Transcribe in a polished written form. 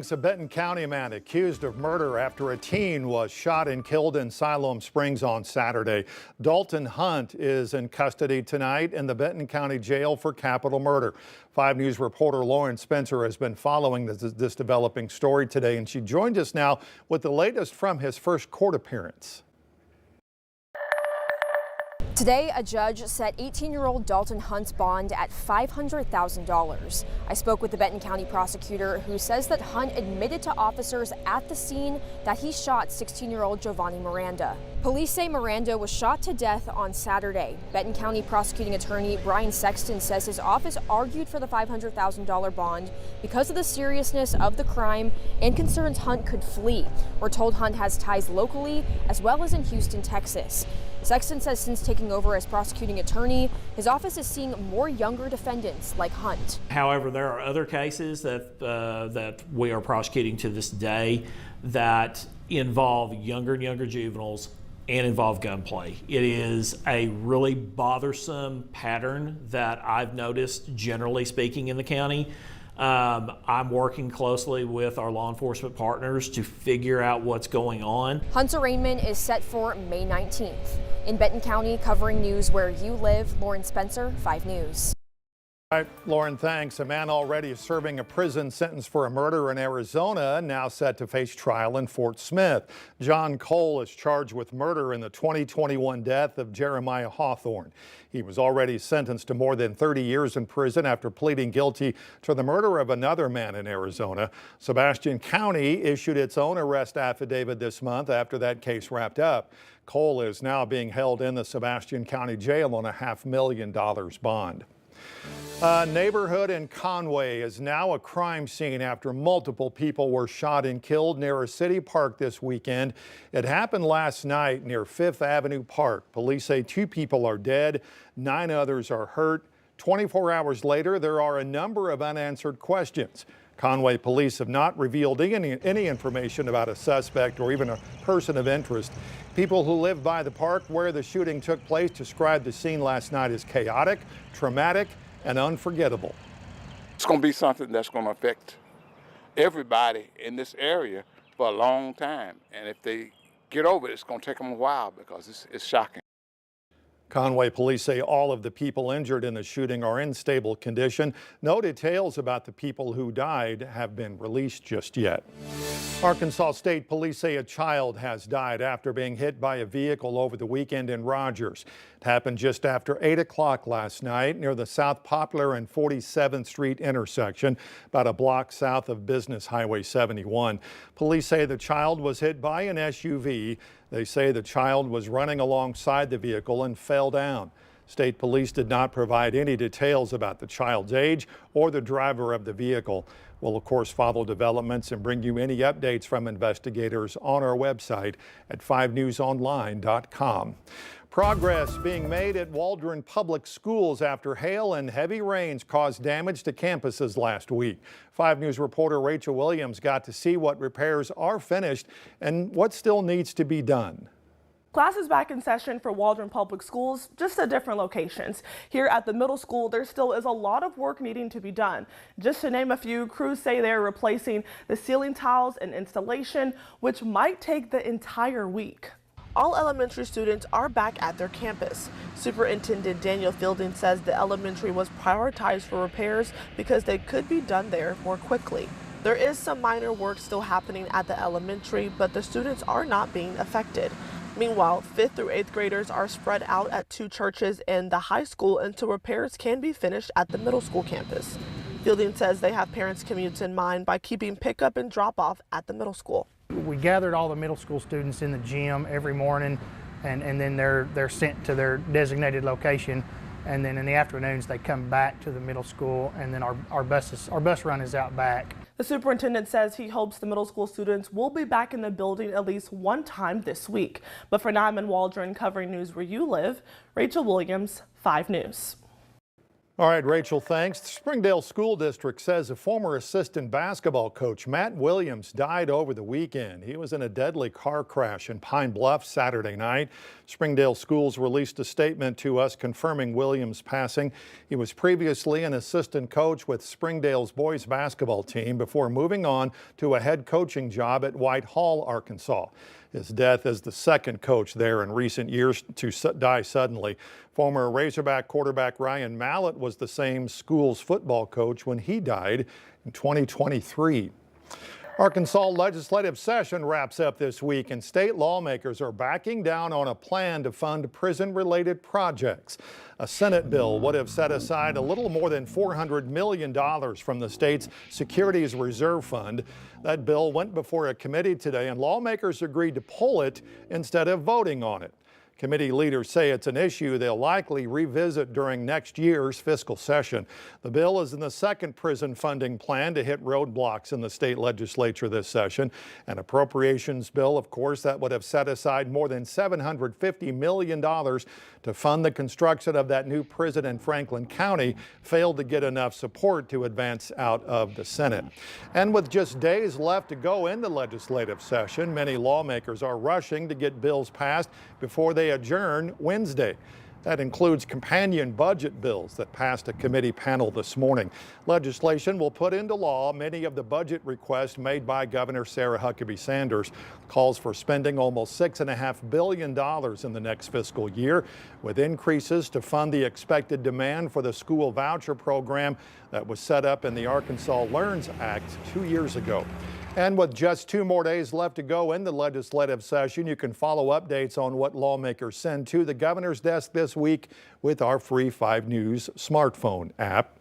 A Benton County man accused of murder after a teen was shot and killed in Siloam Springs on Saturday. Dalton Hunt is in custody tonight in the Benton County Jail for capital murder. 5 News reporter Lauren Spencer has been following this developing story today, and she joined us now with the latest from his first court appearance. Today, a judge set 18-year-old Dalton Hunt's bond at $500,000. I spoke with the Benton County prosecutor, who says that Hunt admitted to officers at the scene that he shot 16-year-old Giovanni Miranda. Police say Miranda was shot to death on Saturday. Benton County prosecuting attorney Brian Sexton says his office argued for the $500,000 bond because of the seriousness of the crime and concerns Hunt could flee. We're told Hunt has ties locally as well as in Houston, Texas. Sexton says since taking over as prosecuting attorney, his office is seeing more younger defendants like Hunt. However, there are other cases that we are prosecuting to this day that involve younger and younger juveniles and involve gunplay. It is a really bothersome pattern that I've noticed, generally speaking, in the county. I'm working closely with our law enforcement partners to figure out what's going on. Hunt's arraignment is set for May 19th. In Benton County, covering news where you live, Lauren Spencer, 5 News. All right, Lauren, thanks. A man already serving a prison sentence for a murder in Arizona now set to face trial in Fort Smith. John Cole is charged with murder in the 2021 death of Jeremiah Hawthorne. He was already sentenced to more than 30 years in prison after pleading guilty to the murder of another man in Arizona. Sebastian County issued its own arrest affidavit this month after that case wrapped up. Cole is now being held in the Sebastian County Jail on a $500,000 bond. A neighborhood in Conway is now a crime scene after multiple people were shot and killed near a city park this weekend. It happened last night near 5th Avenue Park. Police say 2 people are dead, 9 others are hurt. 24 hours later, there are a number of unanswered questions. Conway police have not revealed any information about a suspect or even a person of interest. People who live by the park where the shooting took place described the scene last night as chaotic, traumatic, and unforgettable. It's going to be something that's going to affect everybody in this area for a long time. And if they get over it, it's going to take them a while because it's shocking. Conway police say all of the people injured in the shooting are in stable condition. No details about the people who died have been released just yet. Arkansas State Police say a child has died after being hit by a vehicle over the weekend in Rogers. It happened just after 8 o'clock last night near the South Poplar and 47th Street intersection, about a block south of Business Highway 71. Police say the child was hit by an SUV. They say the child was running alongside the vehicle and fell down. State police did not provide any details about the child's age or the driver of the vehicle. We'll, of course, follow developments and bring you any updates from investigators on our website at 5newsonline.com. Progress being made at Waldron Public Schools after hail and heavy rains caused damage to campuses last week. 5 News reporter Rachel Williams got to see what repairs are finished and what still needs to be done. Class is back in session for Waldron Public Schools, just at different locations. Here at the middle school, there still is a lot of work needing to be done. Just to name a few, crews say they're replacing the ceiling tiles and installation, which might take the entire week. All elementary students are back at their campus. Superintendent Daniel Fielding says the elementary was prioritized for repairs because they could be done there more quickly. There is some minor work still happening at the elementary, but the students are not being affected. Meanwhile, 5th through 8th graders are spread out at 2 churches and the high school until repairs can be finished at the middle school campus. Fielding says they have parents' commutes in mind by keeping pickup and drop-off at the middle school. We gathered all the middle school students in the gym every morning, and then they're sent to their designated location. And then in the afternoons, they come back to the middle school, and then our bus run is out back. The superintendent says he hopes the middle school students will be back in the building at least one time this week. But for now, I'm in Waldron covering news where you live. Rachel Williams, 5 News. All right, Rachel, thanks. The Springdale School District says a former assistant basketball coach, Matt Williams, died over the weekend. He was in a deadly car crash in Pine Bluff Saturday night. Springdale Schools released a statement to us confirming Williams' passing. He was previously an assistant coach with Springdale's boys basketball team before moving on to a head coaching job at Whitehall, Arkansas. His death is the second coach there in recent years to die suddenly. Former Razorback quarterback Ryan Mallett was the same school's football coach when he died in 2023. Arkansas legislative session wraps up this week, and state lawmakers are backing down on a plan to fund prison-related projects. A Senate bill would have set aside a little more than $400 million from the state's Securities Reserve Fund. That bill went before a committee today, and lawmakers agreed to pull it instead of voting on it. Committee leaders say it's an issue they'll likely revisit during next year's fiscal session. The bill is in the second prison funding plan to hit roadblocks in the state legislature this session. An appropriations bill, of course, that would have set aside more than $750 million to fund the construction of that new prison in Franklin County, failed to get enough support to advance out of the Senate. And with just days left to go in the legislative session, many lawmakers are rushing to get bills passed before they adjourn Wednesday. That includes companion budget bills that passed a committee panel this morning. Legislation will put into law many of the budget requests made by Governor Sarah Huckabee Sanders. Calls for spending almost $6.5 billion in the next fiscal year, with increases to fund the expected demand for the school voucher program that was set up in the Arkansas Learns Act 2 years ago. And with just 2 more days left to go in the legislative session, you can follow updates on what lawmakers send to the governor's desk this week with our free 5 News smartphone app.